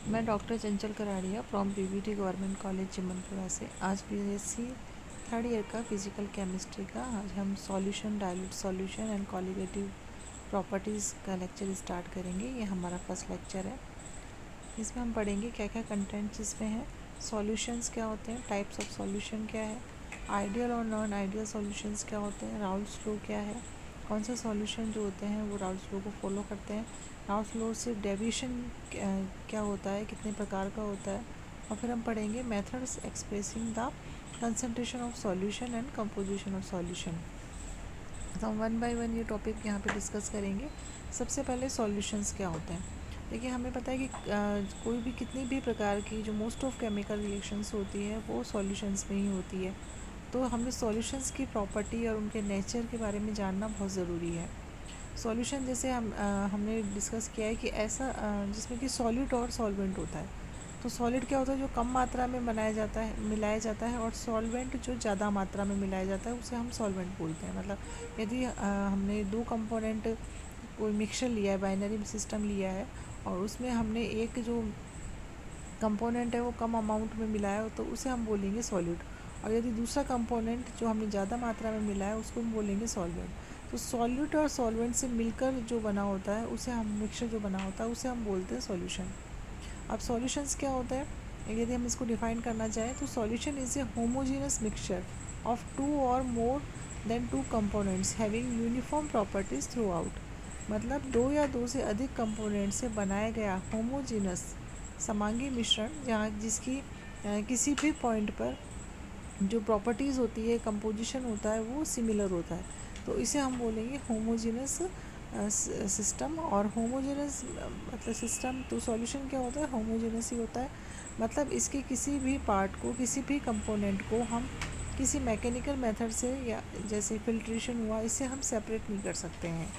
मैं doctor Chanchal Karadiya from Pvt government college Chimanpura से। आज बीएससी थर्ड ईयर का फिजिकल केमिस्ट्री का आज हम solution, dilute solution and colligative properties का लेक्चर स्टार्ट करेंगे। ये हमारा फर्स्ट लेक्चर है। इसमें हम पढ़ेंगे क्या क्या कंटेंट्स इसमें है, सॉल्यूशंस क्या होते हैं, टाइप्स ऑफ सॉल्यूशन क्या है, आइडियल और नॉन आइडियल सॉल्यूशंस क्या होते हैं, राउल्स लॉ क्या है, कौन से सॉल्यूशन जो होते हैं वो राउल्स लॉ को फॉलो करते हैं, राउल्स लॉ से डेविएशन क्या होता है, कितने प्रकार का होता है, और फिर हम पढ़ेंगे methods expressing the concentration of solution and composition of solution. तो हम वन बाय वन ये टॉपिक यहाँ पे डिस्कस करेंगे। सबसे पहले सॉल्यूशंस क्या होते हैं। देखिए, हमें पता है कि कोई भी कितनी भी प्रकार की जो मोस्ट ऑफ केमिकल रिएक्शंस होती है वो सॉल्यूशंस में ही होती है। तो हमें सॉल्यूशंस की प्रॉपर्टी और उनके नेचर के बारे में जानना बहुत ज़रूरी है। सॉल्यूशन जैसे हमने डिस्कस किया है कि ऐसा जिसमें कि सॉलिड और सॉल्वेंट होता है। तो सॉलिड क्या होता है, जो कम मात्रा में बनाया जाता है, मिलाया जाता है, और सॉल्वेंट जो ज़्यादा मात्रा में मिलाया जाता है उसे हम सॉल्वेंट बोलते हैं। मतलब यदि हमने दो कंपोनेंट कोई मिक्सचर लिया है, बाइनरी सिस्टम लिया है, और उसमें हमने एक जो कंपोनेंट है वो कम अमाउंट में मिलाया हो तो उसे हम बोलेंगे सॉलिड, और यदि दूसरा कंपोनेंट जो हमने ज़्यादा मात्रा में मिलाया है उसको हम बोलेंगे सॉल्वेंट। तो सॉल्यूट और सॉल्वेंट से मिलकर जो बना होता है उसे हम मिक्सचर जो बना होता है उसे हम बोलते हैं सॉल्यूशन। अब सॉल्यूशंस क्या होता है, यदि हम इसको डिफाइन करना चाहें तो solution is a homogeneous mixture of two और more than two components having uniform properties throughout. मतलब दो या दो से अधिक कंपोनेंट से बनाया गया होमोजीनस समांगी मिश्रण, जहाँ जिसकी किसी भी पॉइंट पर जो प्रॉपर्टीज़ होती है, कंपोजिशन होता है, वो सिमिलर होता है, तो इसे हम बोलेंगे होमोजीनस सिस्टम। और होमोजेनस मतलब सिस्टम, तो सॉल्यूशन क्या होता है, होमोजेनस ही होता है। मतलब इसके किसी भी पार्ट को, किसी भी कंपोनेंट को हम किसी मैकेनिकल मेथड से या जैसे फिल्ट्रेशन हुआ, इससे हम सेपरेट नहीं कर सकते हैं।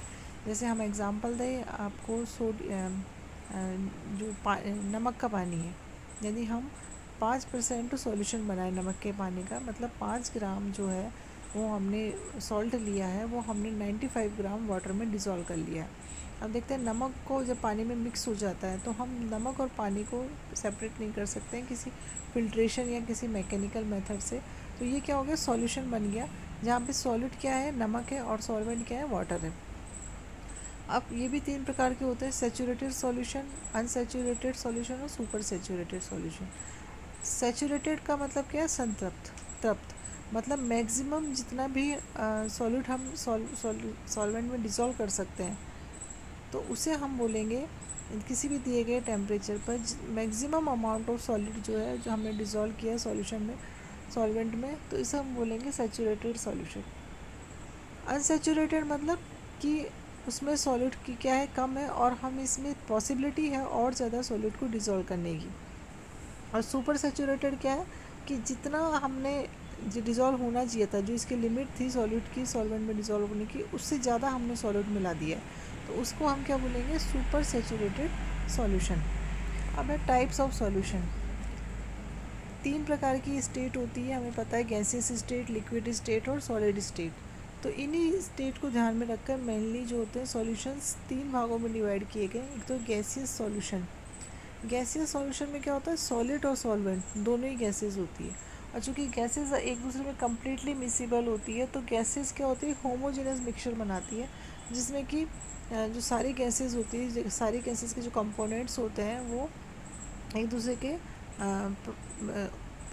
जैसे हम एग्जांपल दें आपको, जो नमक का पानी है, यदि हम 5% सॉल्यूशन बनाए नमक के पानी का, मतलब 5 ग्राम जो है वो हमने सॉल्ट लिया है, वो हमने 95 ग्राम वाटर में डिज़ोल्व कर लिया है। अब देखते हैं, नमक को जब पानी में मिक्स हो जाता है तो हम नमक और पानी को सेपरेट नहीं कर सकते हैं किसी फिल्ट्रेशन या किसी मैकेनिकल मेथड से। तो ये क्या हो गया, सॉल्यूशन बन गया, जहाँ पे सॉलिड क्या है, नमक है, और सॉल्वेंट क्या है, वाटर है। अब ये भी तीन प्रकार के होते हैं, सेचूरेटेड सॉल्यूशन, अनसेचूरेटेड सॉल्यूशन और सुपर सेचूरेटेड सॉल्यूशन। सेचूरेटेड का मतलब क्या है, संतृप्त, तृप्त। मतलब मैक्सिमम जितना भी सॉल्यूट हम सॉल्वेंट में डिज़ोल्व कर सकते हैं, तो उसे हम बोलेंगे किसी भी दिए गए टेम्परेचर पर मैक्सिमम अमाउंट ऑफ सॉलिड जो है, जो हमने डिज़ोल्व किया है सॉल्यूशन में, सॉल्वेंट में, तो इसे हम बोलेंगे सेचूरेटेड सॉल्यूशन। अनसेचूरेटेड मतलब कि उसमें सॉलिड की क्या है, कम है, और हम इसमें पॉसिबिलिटी है और ज़्यादा सॉलिड को डिज़ोल्व करने की। और सुपर सेचूरेटेड क्या है कि जितना हमने जो डिज़ोल्व होना चाहिए था, जो इसकी लिमिट थी सॉलिड की सॉल्वेंट में डिज़ोल्व होने की, उससे ज़्यादा हमने सॉलिड मिला दिया है, तो उसको हम क्या बोलेंगे, सुपर सेचूरेटेड सॉल्यूशन। अब है टाइप्स ऑफ सॉल्यूशन। तीन प्रकार की स्टेट होती है, हमें पता है, गैसियस स्टेट, लिक्विड स्टेट और सॉलिड स्टेट। तो इन्हीं स्टेट को ध्यान में रखकर मेनली जो होते हैं सॉल्यूशंस तीन भागों में डिवाइड किए गए। एक तो गैसियस सॉल्यूशन। गैसियस सॉल्यूशन में क्या होता है, सॉलिड और सॉल्वेंट दोनों ही गैसेज होती है, और चूँकि गैसेज एक दूसरे में कम्प्लीटली मिसिबल होती है, तो गैसेज क्या होती है, होमोजेनस मिक्सचर बनाती है, जिसमें कि जो सारी गैसेज होती है, सारी गैसेज के जो कंपोनेंट्स होते हैं वो एक दूसरे के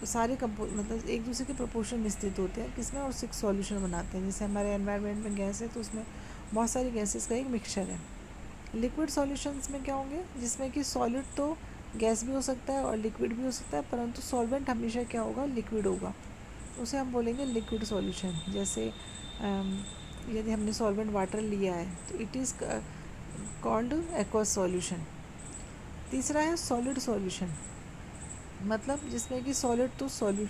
सारे मतलब एक दूसरे के प्रोपोर्शन में स्थित होते हैं, किसमें, और सिक्स सॉल्यूशन बनाते हैं। जैसे हमारे एनवायरनमेंट में गैस है तो उसमें बहुत सारी गैसेस का एक मिक्सचर है। लिक्विड सॉल्यूशंस में क्या होंगे, जिसमें कि सॉलिड तो गैस भी हो सकता है और लिक्विड भी हो सकता है, परंतु सॉल्वेंट हमेशा क्या होगा, लिक्विड होगा, उसे हम बोलेंगे लिक्विड सॉल्यूशन। जैसे यदि हमने सॉल्वेंट वाटर लिया है तो it is called aqueous solution. तीसरा है सॉलिड सॉल्यूशन, मतलब जिसमें कि सॉलिड तो सॉलिड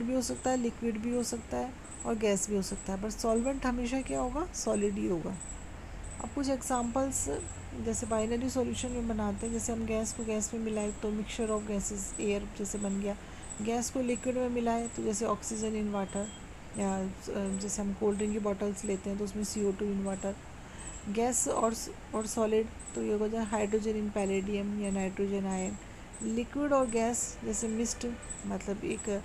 भी हो सकता है, लिक्विड भी हो सकता है, और गैस भी हो सकता है, पर सॉल्वेंट हमेशा क्या होगा, सॉलिड ही होगा। अब कुछ एग्जांपल्स जैसे बाइनरी सॉल्यूशन में बनाते हैं, जैसे हम गैस को गैस में मिलाए तो मिक्सचर ऑफ गैसेस एयर जैसे बन गया, गैस को लिक्विड में मिलाए तो जैसे ऑक्सीजन इन वाटर, या जैसे हम कोल्ड ड्रिंक की बॉटल्स लेते हैं तो उसमें CO2 इन वाटर। गैस और सॉलिड, तो ये हो जाए हाइड्रोजन इन पैलेडियम या नाइट्रोजन आयन। लिक्विड और गैस जैसे मिस्ट, मतलब एक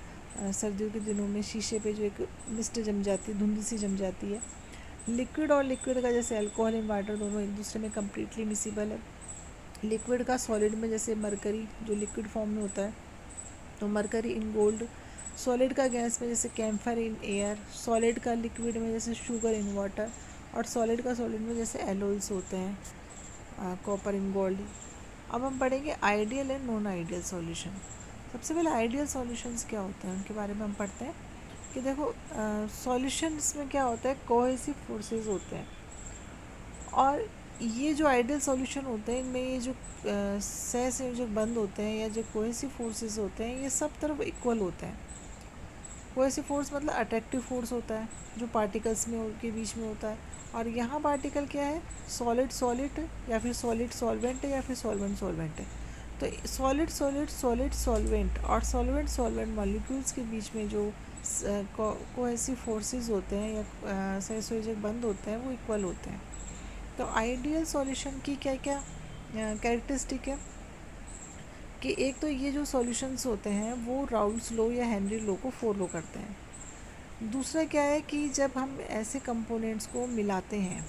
सर्दियों के दिनों में शीशे पे जो एक मिस्ट जम जाती है, धुंध सी जम जाती है। लिक्विड और लिक्विड का जैसे अल्कोहल एंड वाटर दोनों एक दूसरे में कम्प्लीटली मिसिबल है। लिक्विड का सॉलिड में जैसे मरकरी जो लिक्विड फॉर्म में होता है, तो मरकरी इन गोल्ड। सॉलिड का गैस में जैसे कैम्फर इन एयर। सॉलिड का लिक्विड में जैसे शुगर इन वाटर। और सॉलिड का सॉलिड में जैसे एलोल्स होते हैं, कॉपर इन गोल्ड। अब हम पढ़ेंगे ideal and non ideal solution. सबसे पहले आइडियल सॉल्यूशंस क्या होते हैं उनके बारे में हम पढ़ते हैं कि देखो सॉल्यूशंस में क्या होता है, कोहेसिव फोर्सेस होते हैं। और ये जो आइडियल सॉल्यूशन होते हैं इनमें ये जो सह संयोजक बंद होते हैं या जो कोहेसिव फोर्सेस होते हैं ये सब तरफ इक्वल होते हैं। कोहेसिव फोर्स मतलब अट्रैक्टिव फोर्स होता है जो पार्टिकल्स में के बीच में होता है। और यहाँ पार्टिकल क्या है, सॉलिड सॉलिड या फिर सॉलिड सॉल्वेंट है या फिर सॉल्वेंट सॉल्वेंट है। तो सॉलिड सॉलिड सॉलिड सॉल्वेंट और सॉल्वेंट सॉल्वेंट मॉलिक्यूल्स के बीच में जो कोहेसिव फोर्सेस होते हैं या सहसंयोजक बंद होते हैं वो इक्वल होते हैं। तो आइडियल सॉल्यूशन की क्या क्या कैरेक्टरिस्टिक है कि एक तो ये जो सॉल्यूशंस होते हैं वो राउल्स लॉ या हेनरी लॉ को फॉलो करते हैं। दूसरा क्या है कि जब हम ऐसे कंपोनेंट्स को मिलाते हैं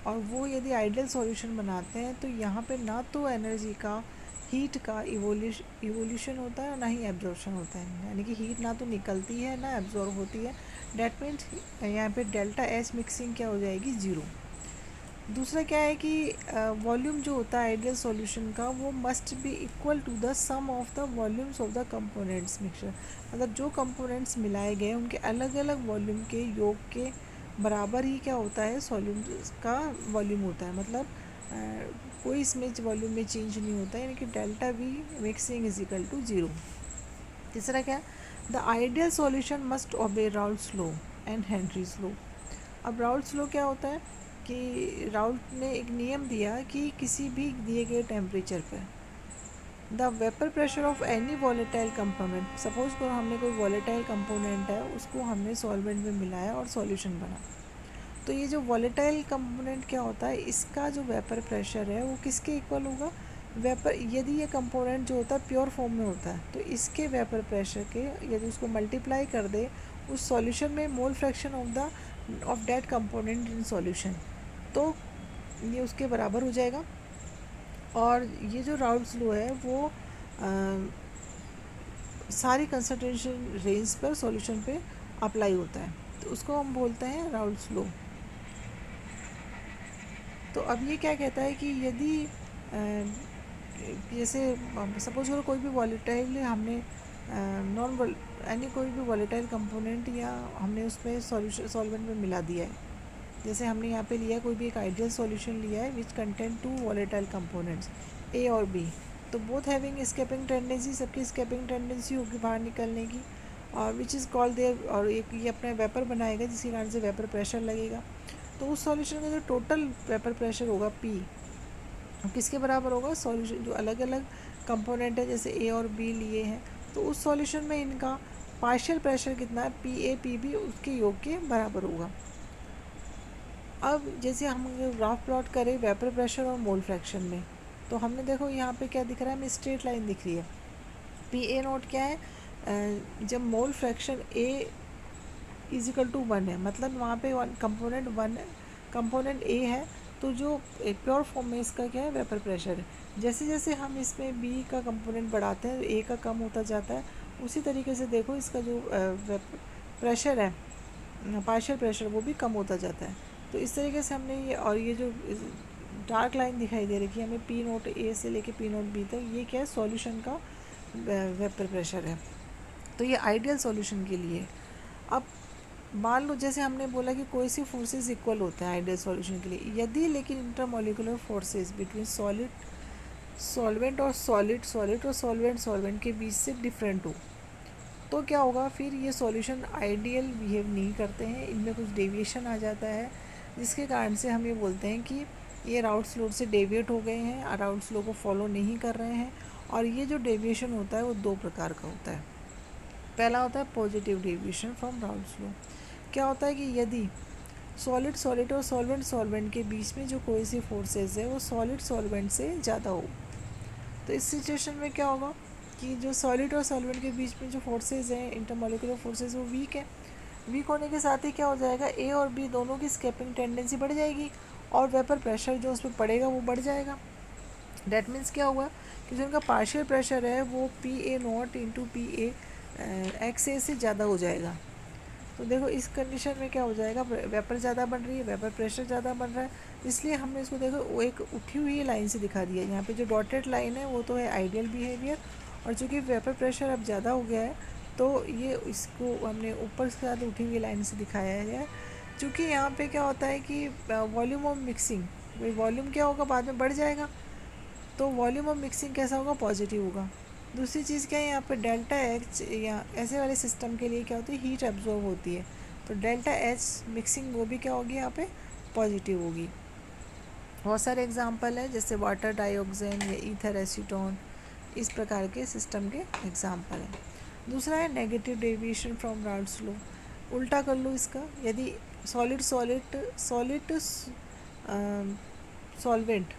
और वो यदि आइडियल सॉल्यूशन बनाते हैं तो यहाँ पे ना तो एनर्जी का हीट का इवोल्यूशन होता है और ना ही एब्जॉर्प्शन होता है, यानी कि हीट ना तो निकलती है ना एब्जॉर्ब होती है। डैट मीन्स यहाँ पे डेल्टा एच मिक्सिंग क्या हो जाएगी, ज़ीरो। दूसरा क्या है कि वॉल्यूम जो होता है आइडियल सॉल्यूशन का वो must be equal to the sum of the volumes of the components mixture. मतलब जो कंपोनेंट्स मिलाए गए उनके अलग अलग वॉल्यूम के योग के बराबर ही क्या होता है, सॉल्यूम का वॉल्यूम होता है। मतलब कोई इसमें वॉल्यूम में चेंज नहीं होता है, यानी कि delta V mixing is equal to zero. तीसरा क्या, the ideal solution must obey Raoult's law and Henry's law. अब राउल्स लॉ क्या होता है कि राउल्ट ने एक नियम दिया कि किसी भी दिए गए टेम्परेचर पर the vapour pressure of any volatile component, suppose को हमने कोई वॉलेटाइल कंपोनेंट है उसको हमने सॉल्वेंट में मिलाया और सॉल्यूशन बना, तो ये जो वॉलेटाइल कंपोनेंट क्या होता है इसका जो वेपर प्रेशर है वो किसके इक्वल होगा, वेपर। यदि ये कंपोनेंट जो होता है प्योर फॉर्म में होता है तो इसके वेपर प्रेशर के यदि उसको मल्टीप्लाई कर दे उस सॉल्यूशन में mole fraction of that component in solution, तो ये उसके बराबर हो जाएगा। और ये जो राउल्स लॉ है वो सारी कंसंट्रेशन रेंज पर सॉल्यूशन पे अप्लाई होता है, तो उसको हम बोलते हैं राउल्स लॉ। तो अब ये क्या कहता है कि यदि जैसे सपोज करो कोई भी वॉलेटाइल हमने नॉन यानी कोई भी वॉलेटाइल कंपोनेंट या हमने उसमें सॉल्यूशन सॉल्वेंट में मिला दिया है, जैसे हमने यहाँ पे लिया कोई भी एक आइडियल सॉल्यूशन लिया है which contain two volatile components A और बी, तो बोथ हैविंग स्केपिंग टेंडेंसी, सबकी स्केपिंग टेंडेंसी होगी बाहर निकलने की, और विच इज़ कॉल्ड देयर, और एक ये अपना वेपर बनाएगा जिसके कारण से वेपर प्रेशर लगेगा। तो उस सॉल्यूशन का जो टोटल वेपर प्रेशर होगा पी, किसके बराबर होगा, सॉल्यूशन जो अलग अलग कंपोनेंट है जैसे ए और बी लिए हैं तो उस सॉल्यूशन में इनका पार्शियल प्रेशर कितना है, पी ए पी बी उसके योग के बराबर होगा। अब जैसे हम ग्राफ प्लॉट करें वेपर प्रेशर और मोल फ्रैक्शन में, तो हमने देखो यहाँ पे क्या दिख रहा है, हमें स्ट्रेट लाइन दिख रही है। पी ए नोट क्या है, जब mole fraction A equal to 1 है, मतलब वहाँ पे कंपोनेंट 1 है, कंपोनेंट ए है, तो जो प्योर फॉर्म में इसका क्या है, वेपर प्रेशर है। जैसे जैसे हम इसमें बी का कंपोनेंट बढ़ाते हैं ए का कम होता जाता है, उसी तरीके से देखो इसका जो प्रेशर है, पार्शियल प्रेशर, वो भी कम होता जाता है। तो इस तरीके से हमने ये, और ये जो डार्क लाइन दिखाई दे रही है हमें पी नोट ए से लेके पी नोट बी तक, ये क्या है, सॉल्यूशन का वेपर प्रेशर है। तो ये आइडियल सॉल्यूशन के लिए। अब मान लो जैसे हमने बोला कि कोई सी फोर्सेस इक्वल होते हैं आइडियल सॉल्यूशन के लिए, यदि लेकिन intermolecular forces between solid solvent और सॉलिड सॉलिड और सॉल्वेंट सॉल्वेंट के बीच से डिफरेंट हो, तो क्या होगा, फिर ये सॉल्यूशन आइडियल बिहेव नहीं करते हैं, इनमें कुछ डेविएशन आ जाता है, जिसके कारण से हम ये बोलते हैं कि ये राउल्स लॉ से डेविएट हो गए हैं, राउल्स लॉ को फॉलो नहीं कर रहे हैं। और ये जो डेविएशन होता है वो दो प्रकार का होता है। पहला होता है positive deviation from Raoul's law. क्या होता है कि यदि सॉलिड सॉलिड और सॉल्वेंट सॉल्वेंट के बीच में जो कोहेसिव फोर्सेस है वो सॉलिड सॉल्वेंट से ज़्यादा हो। तो इस सिचुएशन में क्या होगा कि जो सॉलिड और सॉल्वेंट के बीच में जो फोर्सेज हैं इंटरमोलिकुलर फोर्सेज वो वीक है। वीक होने के साथ ही क्या हो जाएगा, ए और बी दोनों की स्केपिंग टेंडेंसी बढ़ जाएगी और वेपर प्रेशर जो उस पर पड़ेगा वो बढ़ जाएगा। डैट मीन्स क्या हुआ कि जो उनका पार्शियल प्रेशर है वो P A not into P A X A से ज़्यादा हो जाएगा। तो देखो इस कंडीशन में क्या हो जाएगा, वेपर ज़्यादा बन रही है, वेपर प्रेशर ज़्यादा बन रहा है, इसलिए हमने इसको देखो वो एक उठी हुई लाइन से दिखा दिया। यहाँ पे जो डॉटेड लाइन है वो तो है आइडियल बिहेवियर, और चूँकि वेपर प्रेशर अब ज़्यादा हो गया है तो ये इसको हमने ऊपर के साथ उठी हुई लाइन से दिखाया है। चूँकि यहाँ पे क्या होता है कि वॉल्यूम ऑफ मिक्सिंग, भाई वॉल्यूम क्या होगा बाद में बढ़ जाएगा, तो वॉल्यूम ऑफ मिक्सिंग कैसा होगा, पॉजिटिव होगा। दूसरी चीज़ क्या है, यहाँ पे डेल्टा एच या ऐसे वाले सिस्टम के लिए क्या होती है, हीट एब्जॉर्ब होती है, तो डेल्टा एच मिक्सिंग वो भी क्या होगी, यहाँ पे पॉजिटिव होगी। बहुत सारे एग्जांपल है जैसे वाटर डाइऑक्साइड या ईथर एसीटोन, इस प्रकार के सिस्टम के एग्जांपल हैं। दूसरा है नेगेटिव डेविएशन फ्रॉम राल्ड्स लॉ। उल्टा कर लो इसका, यदि सॉलिड सॉलिड सॉलिड सॉल्वेंट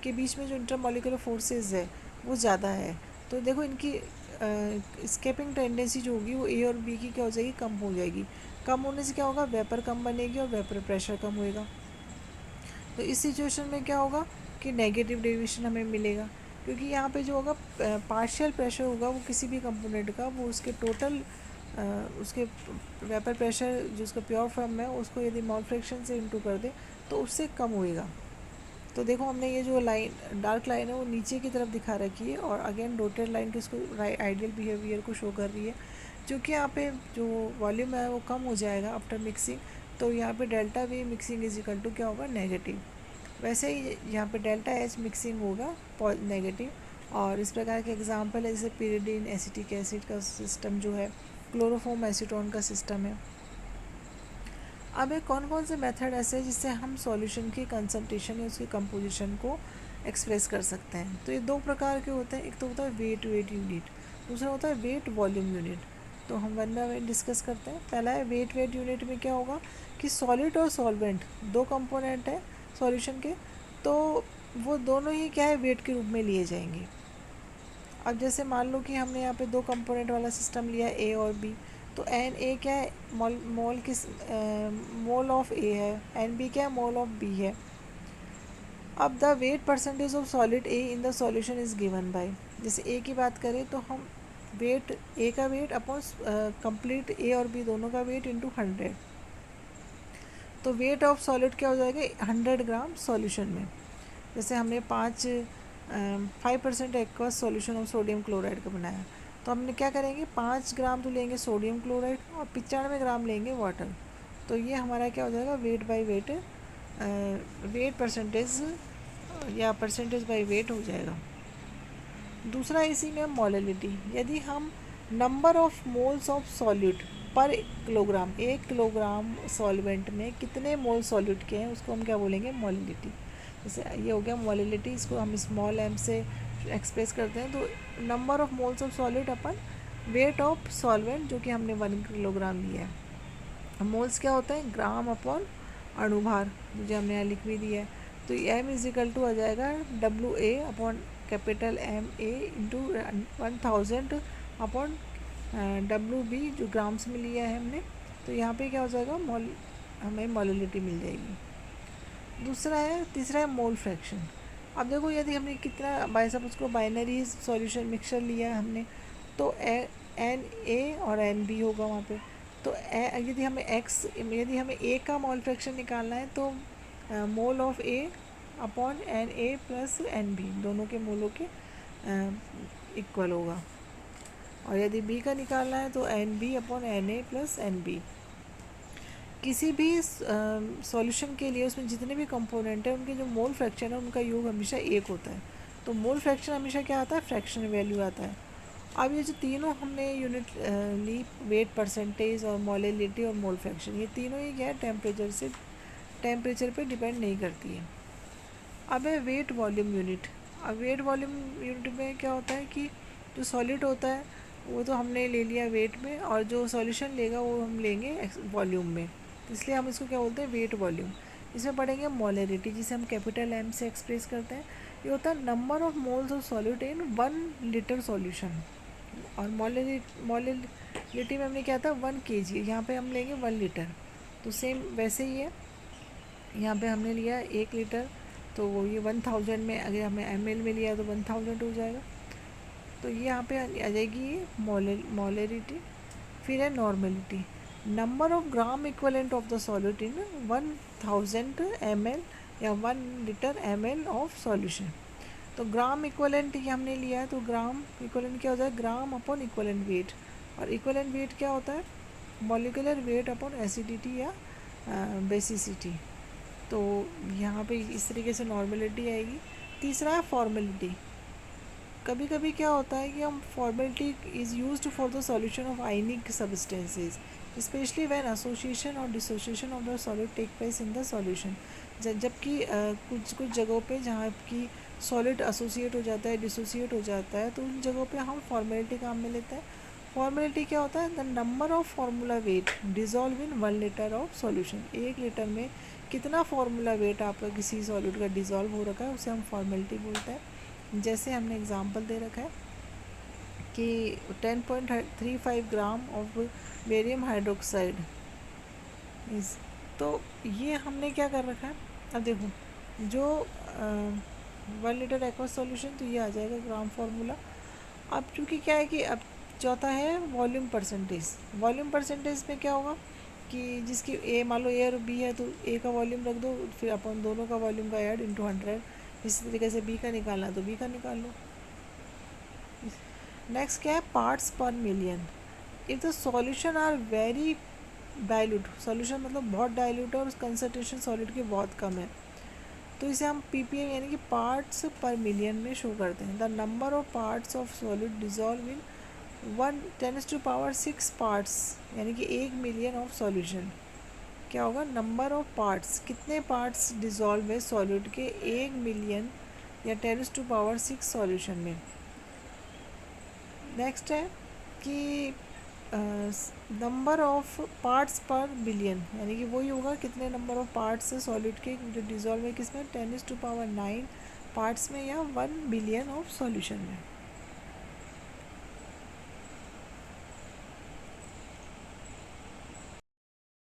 के बीच में जो इंटरमॉलिकुलर फोर्सेस है वो ज़्यादा है, तो देखो इनकी स्केपिंग टेंडेंसी जो होगी वो ए और बी की क्या हो जाएगी, कम हो जाएगी। कम होने से क्या होगा, वेपर कम बनेगी और वेपर प्रेशर कम होएगा। तो इस सिचुएशन में क्या होगा कि नेगेटिव डेविएशन हमें मिलेगा, क्योंकि यहाँ पे जो होगा पार्शियल प्रेशर होगा वो किसी भी कंपोनेंट का, वो उसके टोटल उसके वेपर प्रेशर जो उसका प्योर फॉर्म है उसको यदि मोल फ्रैक्शन से इंटू कर दे तो उससे कम होएगा। तो देखो हमने ये जो लाइन डार्क लाइन है वो नीचे की तरफ दिखा रखी है, और अगेन डॉटेड लाइन किसको, आइडियल बिहेवियर को शो कर रही है। क्योंकि यहाँ पे जो वॉल्यूम है वो कम हो जाएगा आफ्टर मिक्सिंग, तो यहाँ पे delta V mixing is equal to क्या होगा, नेगेटिव। वैसे ही यहाँ पे डेल्टा एच मिक्सिंग होगा नेगेटिव। और इस प्रकार के एग्जांपल है जैसे पिरिडीन एसिटिक एसिड का सिस्टम जो है, क्लोरोफॉर्म एसीटोन का सिस्टम है। अब एक कौन कौन से मेथड ऐसे हैं जिससे हम सॉल्यूशन की कंसंट्रेशन या उसकी कंपोजिशन को एक्सप्रेस कर सकते हैं। तो ये दो प्रकार के होते हैं, एक तो होता है वेट यूनिट, दूसरा होता है वेट वॉल्यूम यूनिट। तो हम वन बाय वन डिस्कस करते हैं। पहला है वेट यूनिट में क्या होगा कि सॉलिड और सॉल्वेंट दो कंपोनेंट है सॉल्यूशन के, तो वो दोनों ही क्या है वेट के रूप में लिए जाएंगे। अब जैसे मान लो कि हमने यहाँ पे दो कंपोनेंट वाला सिस्टम लिया ए और बी, तो एन ए क्या है, मोल किस मोल ऑफ ए है, एन बी क्या है, मोल ऑफ बी है। अब the wait percentage of solid A in the solution is given by, जैसे ए की बात करें तो हम वेट ए का वेट अपॉन कंप्लीट ए और बी दोनों का वेट इंटू 100, तो वेट ऑफ सॉलिड क्या हो जाएगा 100 ग्राम सॉल्यूशन में। जैसे हमने 5% aqueous solution of sodium chloride का बनाया, तो हमने क्या करेंगे 5 ग्राम तो लेंगे सोडियम क्लोराइड और 95 ग्राम लेंगे वाटर, तो ये हमारा क्या हो जाएगा weight by weight, wait percentage या परसेंटेज बाय वेट हो जाएगा। दूसरा इसी में मोलैलिटी, यदि हम number of moles of solute पर किलोग्राम, 1 किलोग्राम सॉल्वेंट में कितने मोल सॉल्यूट के हैं उसको हम क्या बोलेंगे, मोलैलिटी। जैसे ये हो गया मोलैलिटी, इसको हम स्मॉल एम से एक्सप्रेस करते हैं, तो number of moles of solid upon weight of solvent जो कि हमने 1 किलोग्राम लिया है। मोल्स क्या होता है, ग्राम अपॉन अणुभार, जो हमने यहाँ लिख भी दिया है। तो एम इज इक्वल टू आ जाएगा W A upon capital M A into 1000 upon W B जो ग्राम्स में लिया है हमने, तो यहाँ पे क्या हो जाएगा मोल, हमें मोलैलिटी मिल जाएगी। दूसरा है, तीसरा है मोल फ्रैक्शन। अब देखो यदि हमने कितना बाय सब उसको बाइनरी सॉल्यूशन मिक्सचर लिया है हमने, तो एन ए और एन बी होगा वहाँ पे। तो यदि हमें ए का मोल फ्रैक्शन निकालना है तो mole of A upon N A plus N B दोनों के मोलों के इक्वल होगा, और यदि बी का निकालना है तो N B upon N A plus N B. किसी भी सॉल्यूशन के लिए उसमें जितने भी कंपोनेंट हैं उनके जो मोल फ्रैक्शन है उनका योग हमेशा एक होता है, तो मोल फ्रैक्शन हमेशा क्या आता है, फ्रैक्शन वैल्यू आता है। अब ये जो तीनों हमने यूनिट ली, वेट परसेंटेज और मोलैलिटी और मोल फ्रैक्शन, ये तीनों ही क्या है टेम्परेचर पे डिपेंड नहीं करती है। अब है वेट वॉल्यूम यूनिट। अब वेट वॉल्यूम यूनिट में क्या होता है कि जो सॉलिड होता है वो तो हमने ले लिया वेट में, और जो सॉल्यूशन लेगा वो हम लेंगे वॉल्यूम में। इसलिए हम इसको क्या बोलते हैं, वेट वॉल्यूम। इसमें पढ़ेंगे मोलरिटी, जिसे हम कैपिटल एम से एक्सप्रेस करते हैं। ये होता है number of moles of solute in 1 litre solution. और मोलरिटी में हमने क्या था 1 kg, यहाँ पे हम लेंगे 1 लीटर। तो सेम वैसे ही है, यहाँ पे हमने लिया 1 लीटर, तो वो ये 1000 में, अगर हमें ml में लिया तो 1000 हो जाएगा। तो ये यहाँ पे आ जाएगी ये मोलरिटी। फिर है normality, number of gram equivalent of the solute in 1000 ml या 1 लीटर ml ऑफ सॉल्यूशन। तो ग्राम इक्वलेंट ये हमने लिया है, तो ग्राम इक्वलेंट क्या होता है, ग्राम अपॉन इक्वलेंट वेट। और इक्वलेंट वेट क्या होता है, मॉलिकुलर वेट अपॉन एसिडिटी या बेसिसिटी। तो यहाँ पे इस तरीके से नॉर्मलिटी आएगी। तीसरा है फॉर्मेलिटी। कभी कभी क्या होता है कि हम formality is used for the solution of ionic substances, specially when association और dissociation of the solid take place in the solution. जबकि कुछ कुछ जगहों पे जहाँ की सॉलिड एसोसिएट हो जाता है, डिसोसिएट हो जाता है, तो उन जगहों पे हम फॉर्मेलिटी काम में लेते हैं। फॉर्मेलिटी क्या होता है, the number of formula wait dissolve in 1 litre of solution. 1 litre में कितना फार्मूला वेट आपका किसी सॉलिड का डिजॉल्व हो रखा है, उसे हम फॉर्मेलिटी बोलते हैं। जैसे हमने एग्जांपल दे रखा है कि 10.35 ग्राम ऑफ बेरियम हाइड्रोक्साइड इस, तो ये हमने क्या कर रखा है। अब देखो जो 1 लीटर एक्वस सॉल्यूशन, तो ये आ जाएगा ग्राम फार्मूला। अब चूँकि क्या है कि अब चौथा है वॉल्यूम परसेंटेज। वॉल्यूम परसेंटेज में क्या होगा कि जिसकी ए, मान लो ए और बी है, तो ए का वॉल्यूम रख दो, फिर अपन दोनों का वॉल्यूम का ऐड इंटू 100। इसी तरीके से बी का निकालना है तो बी का निकाल लो। नेक्स्ट क्या है, parts per million. If the solution are very dilute, solution मतलब बहुत डाइल्यूट है और कंसनट्रेशन सॉलिड की बहुत कम है, तो इसे हम ppm यानी कि पार्ट्स पर मिलियन में शो करते हैं। The number of parts of solid dissolve in 1 × 10⁻⁶ parts, यानी कि 1 मिलियन ऑफ सॉल्यूशन। क्या होगा, नंबर ऑफ पार्ट्स, कितने पार्ट्स डिजॉल्व है सॉलिड के 1 मिलियन या 10⁻⁶ सॉल्यूशन में। नेक्स्ट है कि नंबर ऑफ पार्ट्स पर बिलियन, यानी कि वही होगा कितने नंबर ऑफ पार्ट्स है सॉलिड के डिजॉल्व है किसमें, 10⁹ पार्ट्स में या 1 बिलियन ऑफ सॉल्यूशन में।